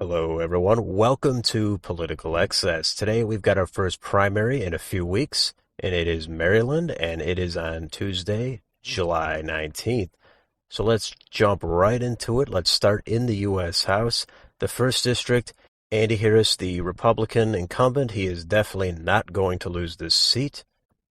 Hello, everyone. Welcome to Political Excess. Today we've got our first primary in a few weeks, and it is Maryland, and it is on Tuesday, July 19th. So let's jump right into it. Let's start in the U.S. House. The first district, Andy Harris, the Republican incumbent, he is definitely not going to lose this seat.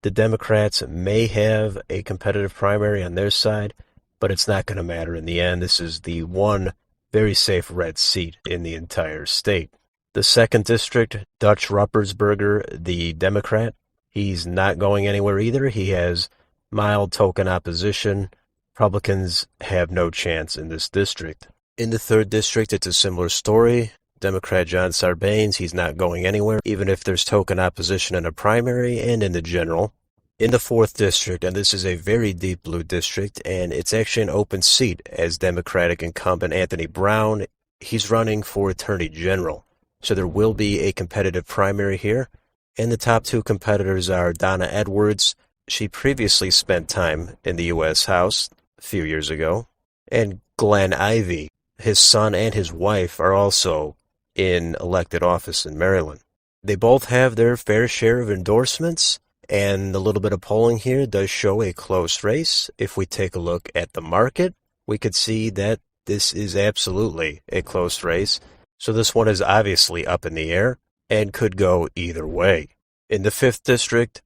The Democrats may have a competitive primary on their side, but it's not going to matter in the end. This is the one very safe red seat in the entire state. The second district, Dutch Ruppersberger, the Democrat, he's not going anywhere either. He has mild token opposition. Republicans have no chance in this district. In the third district, it's a similar story. Democrat John Sarbanes, he's not going anywhere, even if there's token opposition in a primary and in the general. In the fourth district, and this is a very deep blue district, and it's actually an open seat, as Democratic incumbent Anthony Brown, he's running for Attorney General. So there will be a competitive primary here. And the top two competitors are Donna Edwards. She previously spent time in the U.S. House a few years ago. And Glenn Ivey, his son and his wife are also in elected office in Maryland. They both have their fair share of endorsements. And a little bit of polling here does show a close race. If we take a look at the market, we could see that this is absolutely a close race. So this one is obviously up in the air and could go either way. In the fifth district,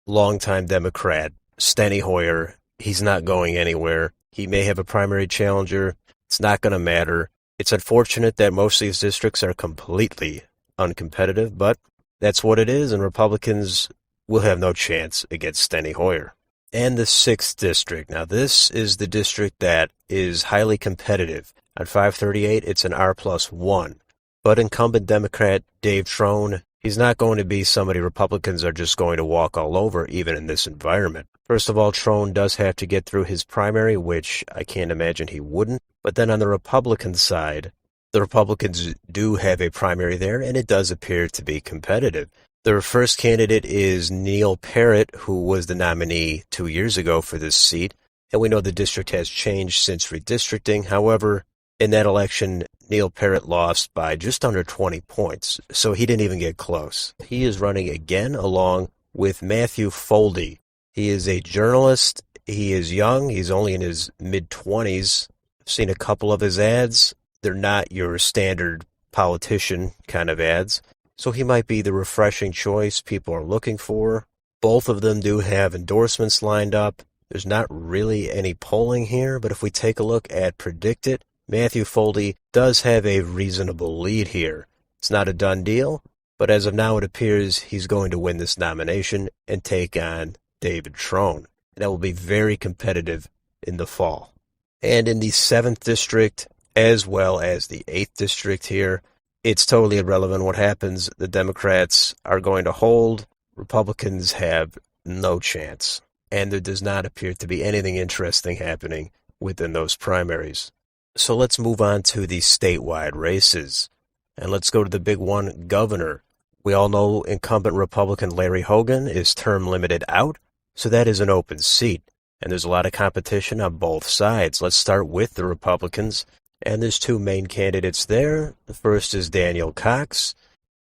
longtime Democrat Steny Hoyer, he's not going anywhere. He may have a primary challenger. It's not going to matter. It's unfortunate that most of these districts are completely uncompetitive, but that's what it is, and Republicans will have no chance against Steny Hoyer. And the sixth district. Now, this is the district that is highly competitive. On 538, it's an R+1. But incumbent Democrat Dave Trone, he's not going to be somebody Republicans are just going to walk all over, even in this environment. First of all, Trone does have to get through his primary, which I can't imagine he wouldn't. But then on the Republican side, the Republicans do have a primary there, and it does appear to be competitive. Their first candidate is Neil Parrott, who was the nominee 2 years ago for this seat, and we know the district has changed since redistricting. However, in that election, Neil Parrott lost by just under 20 points, so he didn't even get close. He is running again along with Matthew Foldy. He is a journalist. He is young. He's only in his mid-20s. I've seen a couple of his ads. They're not your standard politician kind of ads. So he might be the refreshing choice people are looking for. Both of them do have endorsements lined up. There's not really any polling here, but if we take a look at PredictIt, Matthew Foldy does have a reasonable lead here. It's not a done deal, but as of now it appears he's going to win this nomination and take on David Trone. And that will be very competitive in the fall. And in the 7th district, as well as the 8th district here, it's totally irrelevant what happens. The Democrats are going to hold. Republicans have no chance. And there does not appear to be anything interesting happening within those primaries. So let's move on to the statewide races. And let's go to the big one, governor. We all know incumbent Republican Larry Hogan is term limited out, so that is an open seat. And there's a lot of competition on both sides. Let's start with the Republicans. And there's two main candidates there. The first is Daniel Cox,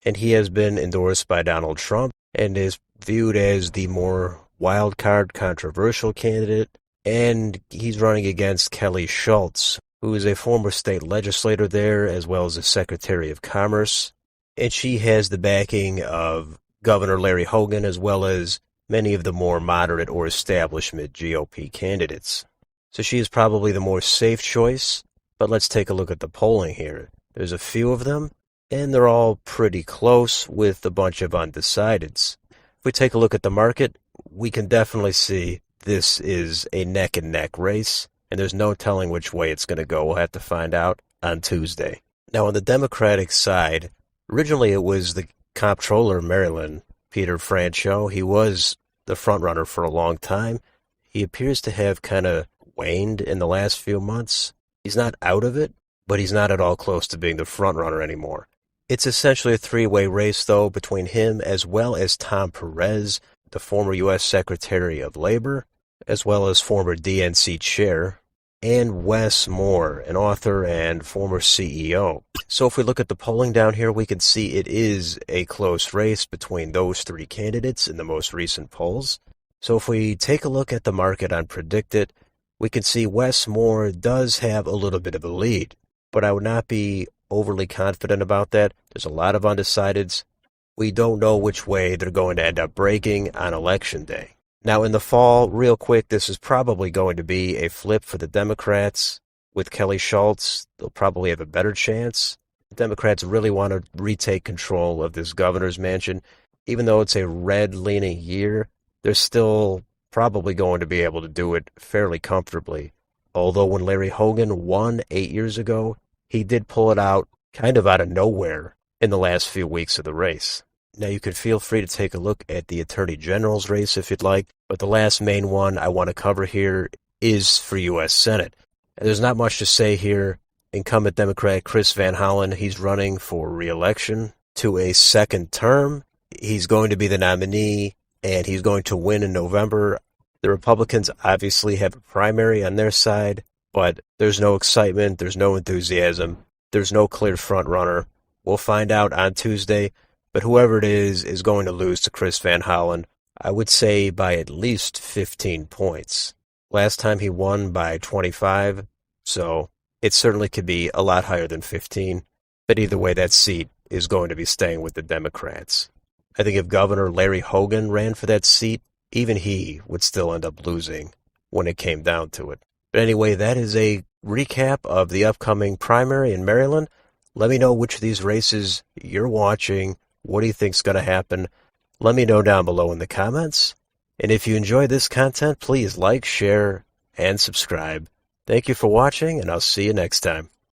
and he has been endorsed by Donald Trump and is viewed as the more wild card controversial candidate. And he's running against Kelly Schultz, who is a former state legislator there as well as a Secretary of Commerce. And she has the backing of Governor Larry Hogan as well as many of the more moderate or establishment GOP candidates. So she is probably the more safe choice. But let's take a look at the polling here. There's a few of them, and they're all pretty close with a bunch of undecideds. If we take a look at the market, we can definitely see this is a neck-and-neck race, and there's no telling which way it's going to go. We'll have to find out on Tuesday. Now, on the Democratic side, originally it was the Comptroller of Maryland, Peter Franchot. He was the frontrunner for a long time. He appears to have kind of waned in the last few months. He's not out of it, but he's not at all close to being the frontrunner anymore. It's essentially a three-way race, though, between him as well as Tom Perez, the former U.S. Secretary of Labor, as well as former DNC chair. and Wes Moore, an author and former CEO. So if we look at the polling down here, we can see it is a close race between those three candidates in the most recent polls. So if we take a look at the market on PredictIt, we can see Wes Moore does have a little bit of a lead, but I would not be overly confident about that. There's a lot of undecideds. We don't know which way they're going to end up breaking on election day. Now, in the fall, real quick, this is probably going to be a flip for the Democrats. With Kelly Schultz, they'll probably have a better chance. The Democrats really want to retake control of this governor's mansion. Even though it's a red-leaning year, they're still probably going to be able to do it fairly comfortably. Although when Larry Hogan won 8 years ago, he did pull it out kind of out of nowhere in the last few weeks of the race. Now, you can feel free to take a look at the Attorney General's race if you'd like, but the last main one I want to cover here is for U.S. Senate. And there's not much to say here. Incumbent Democrat Chris Van Hollen, he's running for re-election to a second term. He's going to be the nominee, and he's going to win in November. The Republicans obviously have a primary on their side, but there's no excitement, there's no enthusiasm, there's no clear front runner. We'll find out on Tuesday. But whoever it is going to lose to Chris Van Hollen, I would say by at least 15 points. Last time he won by 25, so it certainly could be a lot higher than 15. But either way, that seat is going to be staying with the Democrats. I think if Governor Larry Hogan ran for that seat, even he would still end up losing when it came down to it. But anyway, that is a recap of the upcoming primary in Maryland. Let me know which of these races you're watching. What do you think's going to happen? Let me know down below in the comments. And if you enjoy this content, please like, share, and subscribe. Thank you for watching, and I'll see you next time.